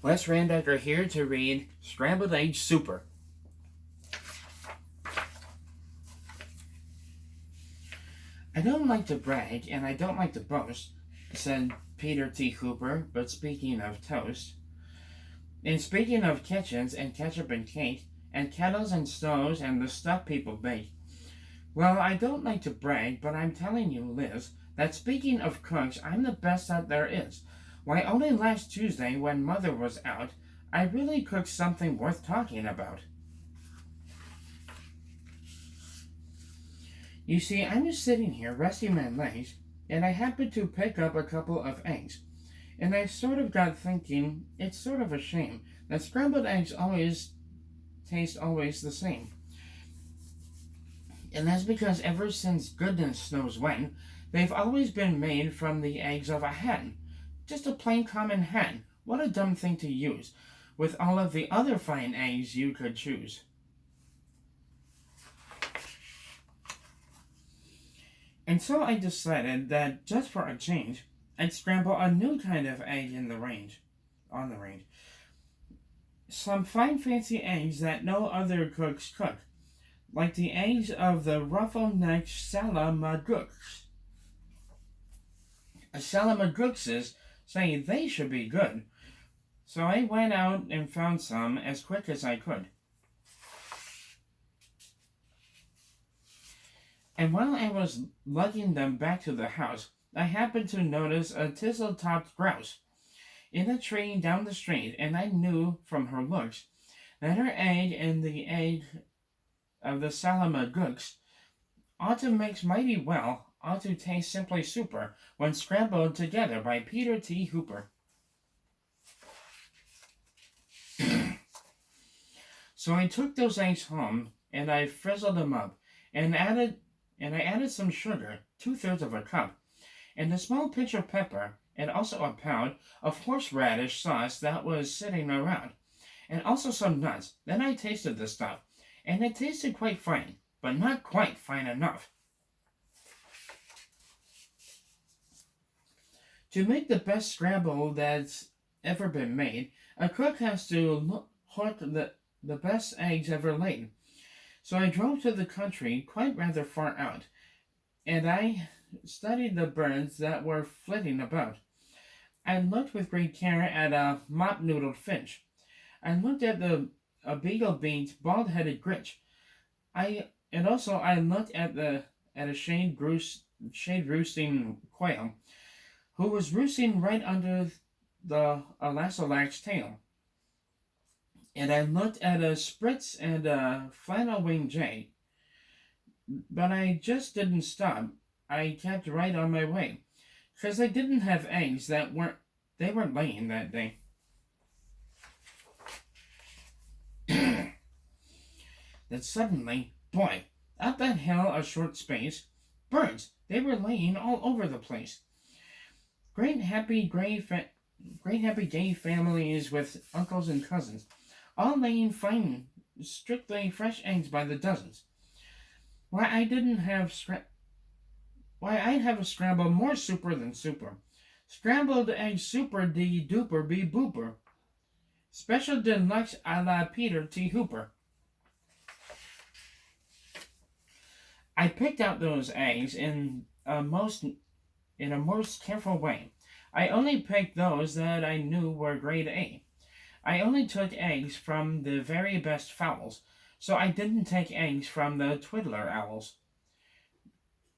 Wes Randecker here to read Scrambled Egg Super. I don't like to brag and I don't like to boast, said Peter T. Hooper, but speaking of toast. And speaking of kitchens and ketchup and cake, and kettles and stoves and the stuff people bake. Well, I don't like to brag, but I'm telling you, Liz, that speaking of cooks, I'm the best that there is. Why, only last Tuesday, when Mother was out, I really cooked something worth talking about. You see, I'm just sitting here resting my legs, and I happened to pick up a couple of eggs. And I sort of got thinking, it's sort of a shame that scrambled eggs taste always the same. And that's because ever since goodness knows when, they've always been made from the eggs of a hen. Just a plain common hen. What a dumb thing to use, with all of the other fine eggs you could choose. And so I decided that just for a change, I'd scramble a new kind of egg on the range. Some fine fancy eggs that no other cooks cook, like the eggs of the ruffle-necked salamagooks. Salamagookses say they should be good, so I went out and found some as quick as I could. And while I was lugging them back to the house, I happened to notice a tizzle-topped grouse in a tree down the street, and I knew from her looks that her egg and the egg of the salamagooks ought to mix mighty well, ought to taste simply super when scrambled together by Peter T. Hooper. So I took those eggs home and I frizzled them up and I added some sugar, 2/3 of a cup, and a small pinch of pepper, and also a pound of horseradish sauce that was sitting around, and also some nuts. Then I tasted the stuff, and it tasted quite fine, but not quite fine enough. To make the best scramble that's ever been made, a cook has to hunt the best eggs ever laid. So I drove to the country, quite rather far out, and I studied the birds that were flitting about. I looked with great care at a mop-noodled finch. I looked at a beagle-beaked, bald-headed gritch. I looked at a shade roosting quail, who was roosting right under the lasolac's tail. And I looked at a spritz and a flannel-winged jay. But I just didn't stop. I kept right on my way, because they didn't have eggs they weren't laying that day. Then suddenly, boy, up that hill a short space, birds, they were laying all over the place. Great happy gay families with uncles and cousins, all laying fine, strictly fresh eggs by the dozens. Why, I'd have a scramble more super than super. Scrambled egg super de duper be booper. Special deluxe a la Peter T. Hooper. I picked out those eggs in a most careful way. I only picked those that I knew were grade A. I only took eggs from the very best fowls, so I didn't take eggs from the twiddler owls.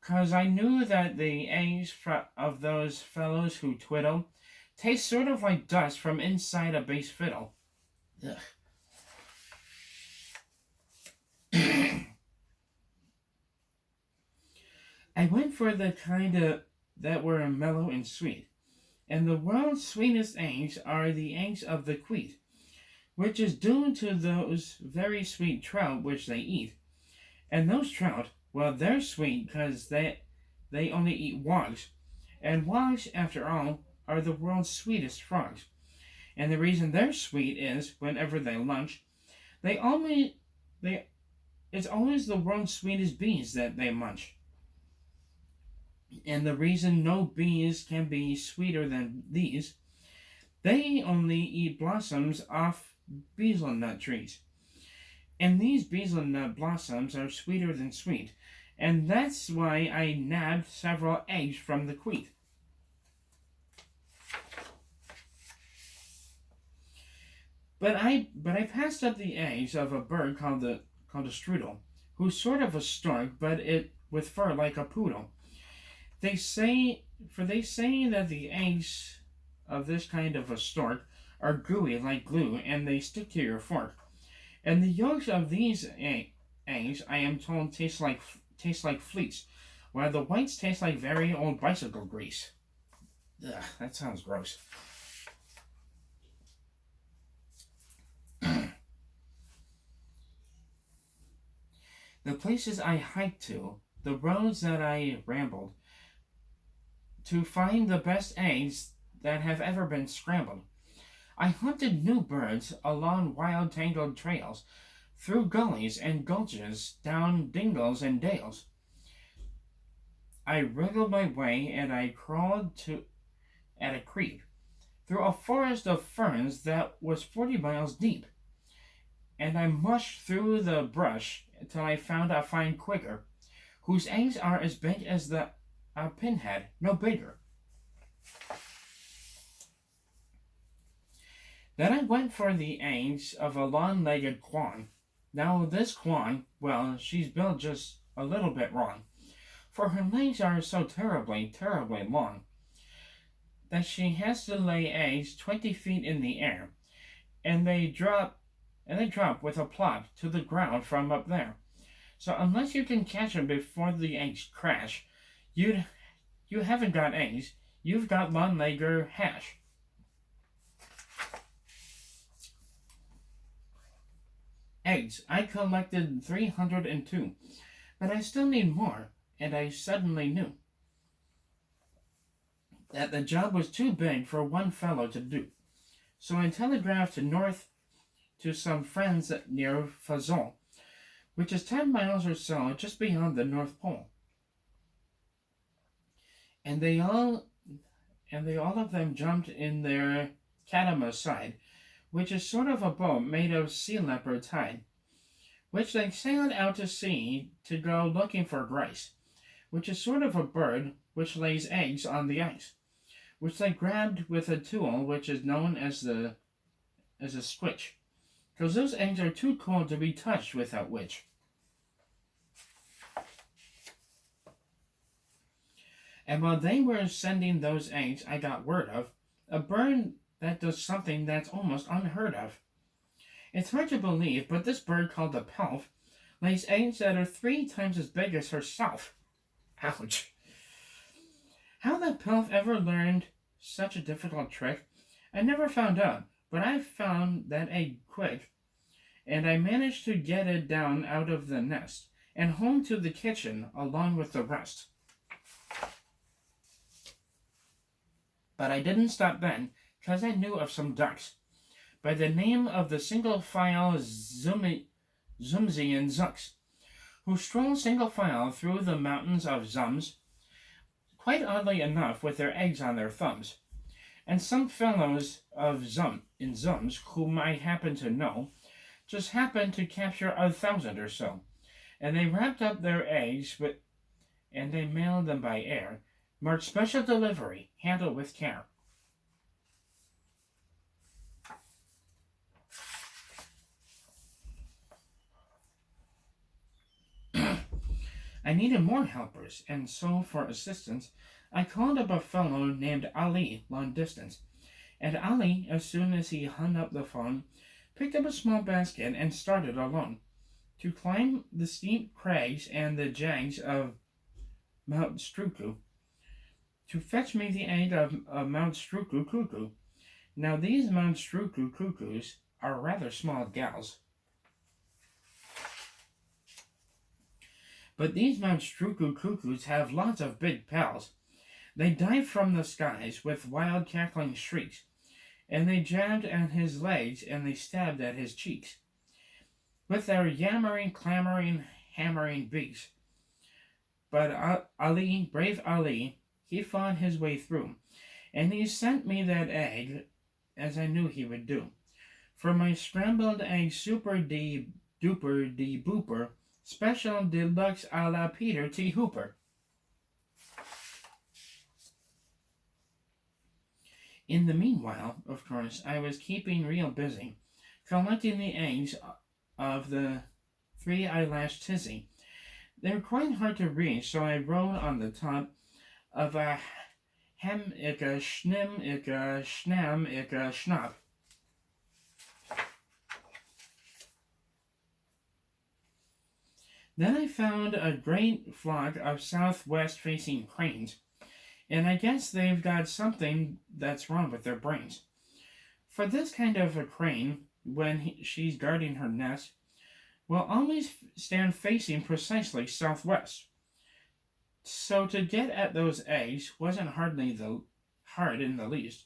'Cause I knew that the eggs of those fellows who twiddle taste sort of like dust from inside a bass fiddle. Ugh. I went for the kind that were mellow and sweet, and the world's sweetest eggs are the eggs of the queet, which is due to those very sweet trout which they eat. And those trout, well, they're sweet because they only eat wogs, and wogs, after all, are the world's sweetest frogs. And the reason they're sweet is, whenever they lunch, it's always the world's sweetest bees that they munch. And the reason no bees can be sweeter than these They only eat blossoms off betel nut trees. And these betel nut blossoms are sweeter than sweet. And that's why I nabbed several eggs from the queen. But I passed up the eggs of a bird called a strudel, who's sort of a stork, but it with fur like a poodle. They say that the eggs of this kind of a stork are gooey like glue, and they stick to your fork. And the yolks of these eggs, I am told, taste like fleece, while the whites taste like very old bicycle grease. Ugh, that sounds gross. The places I hiked to, the roads that I rambled, to find the best eggs that have ever been scrambled. I hunted new birds along wild tangled trails, through gullies and gulches, down dingles and dales. I wriggled my way and I crawled to at a creep, through a forest of ferns that was 40 miles deep, and I mushed through the brush till I found a fine quigger, whose eggs are as big as a pinhead, no bigger. Then I went for the eggs of a long-legged quan. Now this quan, well, she's built just a little bit wrong, for her legs are so terribly, terribly long, that she has to lay eggs 20 feet in the air, and they drop with a plop to the ground from up there. So unless you can catch them before the eggs crash, you haven't got eggs. You've got long-legger hash. Eggs. I collected 302, but I still need more, and I suddenly knew that the job was too big for one fellow to do. So I telegraphed north to some friends near Fazol, which is 10 miles or so just beyond the North Pole. And they all of them jumped in their catamaran side, which is sort of a boat made of sea leopard's hide, which they sailed out to sea to go looking for grace, which is sort of a bird which lays eggs on the ice, which they grabbed with a tool which is known as a switch, because those eggs are too cold to be touched without which. And while they were sending those eggs, I got word of a bird that does something that's almost unheard of. It's hard to believe, but this bird called the pelf lays eggs that are 3 times as big as herself. Ouch. How the pelf ever learned such a difficult trick, I never found out, but I found that egg quick, and I managed to get it down out of the nest and home to the kitchen along with the rest. But I didn't stop then, because I knew of some ducks by the name of the single-file Zumzian Zucks, who stroll single file through the mountains of Zums, quite oddly enough with their eggs on their thumbs. And some fellows of Zums, whom I happen to know, just happened to capture 1,000 or so, and they wrapped up their eggs and they mailed them by air, marked special delivery, handled with care. I needed more helpers, and so for assistance, I called up a fellow named Ali long distance. And Ali, as soon as he hung up the phone, picked up a small basket and started alone to climb the steep crags and the jags of Mount Struku to fetch me the egg of Mount Struku cuckoo. Now these Mount Struku cuckoos are rather small gals. But these Mount Struku cuckoos have lots of big pals. They dive from the skies with wild cackling shrieks, and they jabbed at his legs and they stabbed at his cheeks with their yammering, clamoring, hammering beaks. But Ali, brave Ali, he fought his way through, and he sent me that egg as I knew he would do. For my scrambled egg super duper de booper, special deluxe a la Peter T. Hooper. In the meanwhile, of course, I was keeping real busy, collecting the eggs of the three eyelash tizzy. They were quite hard to reach, so I wrote on the top of a hem icka schnim icka schnam icka schnapp. Then I found a great flock of southwest-facing cranes, and I guess they've got something that's wrong with their brains. For this kind of a crane, when she's guarding her nest, will always stand facing precisely southwest. So to get at those eggs wasn't hard in the least.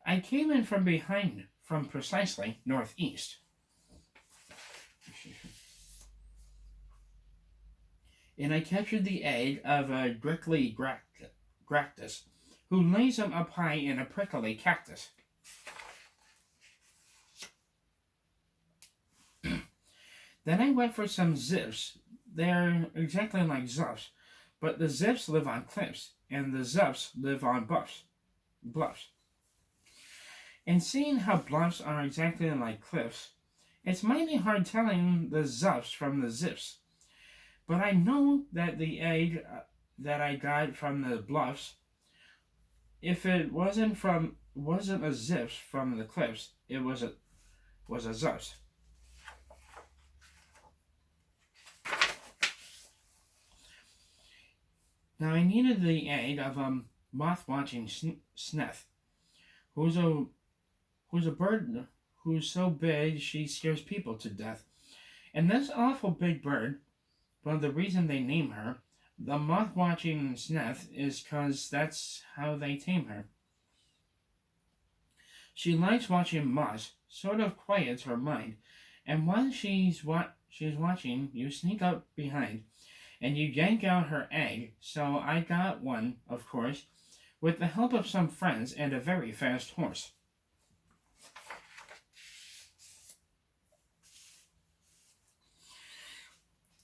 I came in from behind, from precisely northeast. And I captured the egg of a grickly gractus, who lays them up high in a prickly cactus. Then I went for some zips. They're exactly like zuffs, but the zips live on cliffs, and the zuffs live on bluffs. And seeing how bluffs are exactly like cliffs, it's mighty hard telling the zuffs from the zips. But I know that the egg that I got from the bluffs, if it wasn't a zips from the cliffs, it was a zuffs. Now I needed the egg of a moth-watching sneth, who's a bird who's so big she scares people to death. And this awful big bird, well, the reason they name her the moth-watching sneth is 'cause that's how they tame her. She likes watching moths, sort of quiets her mind, and while she's watching, you sneak up behind, and you yank out her egg. So I got one, of course, with the help of some friends and a very fast horse.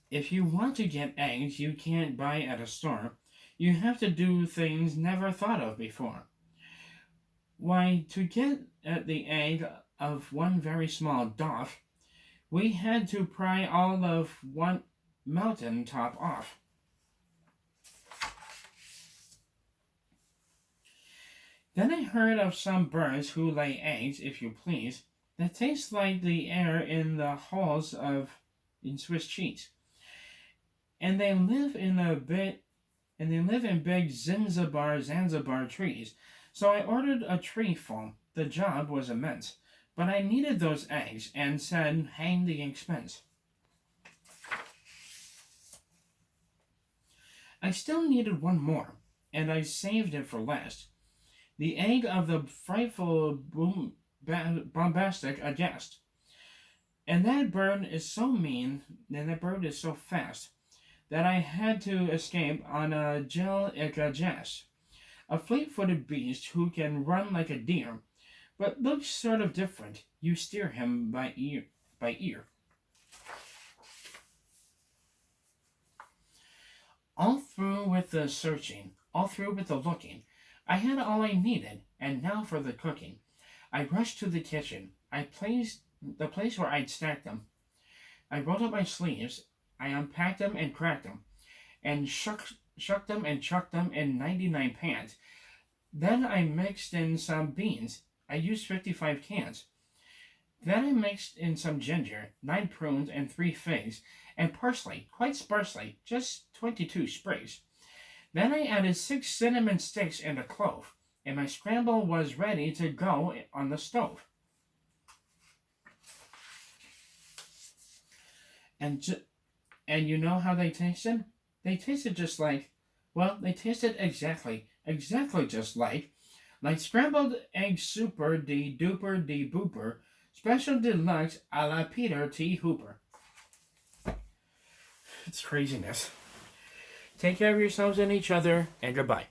If you want to get eggs you can't buy at a store, you have to do things never thought of before. Why, to get at the egg of one very small doff, we had to pry all of one mountain top off. Then I heard of some birds who lay eggs, if you please, that taste like the air in the hulls in Swiss cheese. And they live in big Zanzibar trees. So I ordered a tree full. The job was immense, but I needed those eggs and said, hang the expense. I still needed one more, and I saved it for last. The egg of the frightful bombastic aghast. And that bird is so mean, and that bird is so fast, that I had to escape on a Jas, a fleet-footed beast who can run like a deer, but looks sort of different. You steer him by ear. All through with the searching, all through with the looking, I had all I needed, and now for the cooking. I rushed to the kitchen. I placed the place where I'd stacked them. I rolled up my sleeves. I unpacked them and cracked them, and shucked them and chucked them in 99 pans. Then I mixed in some beans. I used 55 cans. Then I mixed in some ginger, 9 prunes, and 3 figs, and parsley, quite sparsely, just 22 sprigs. Then I added 6 cinnamon sticks and a clove, and my scramble was ready to go on the stove. And you know how they tasted? They tasted just like, well, they tasted exactly just like scrambled egg super de duper de booper, special deluxe a la Peter T. Hooper. It's craziness. Take care of yourselves and each other, and goodbye.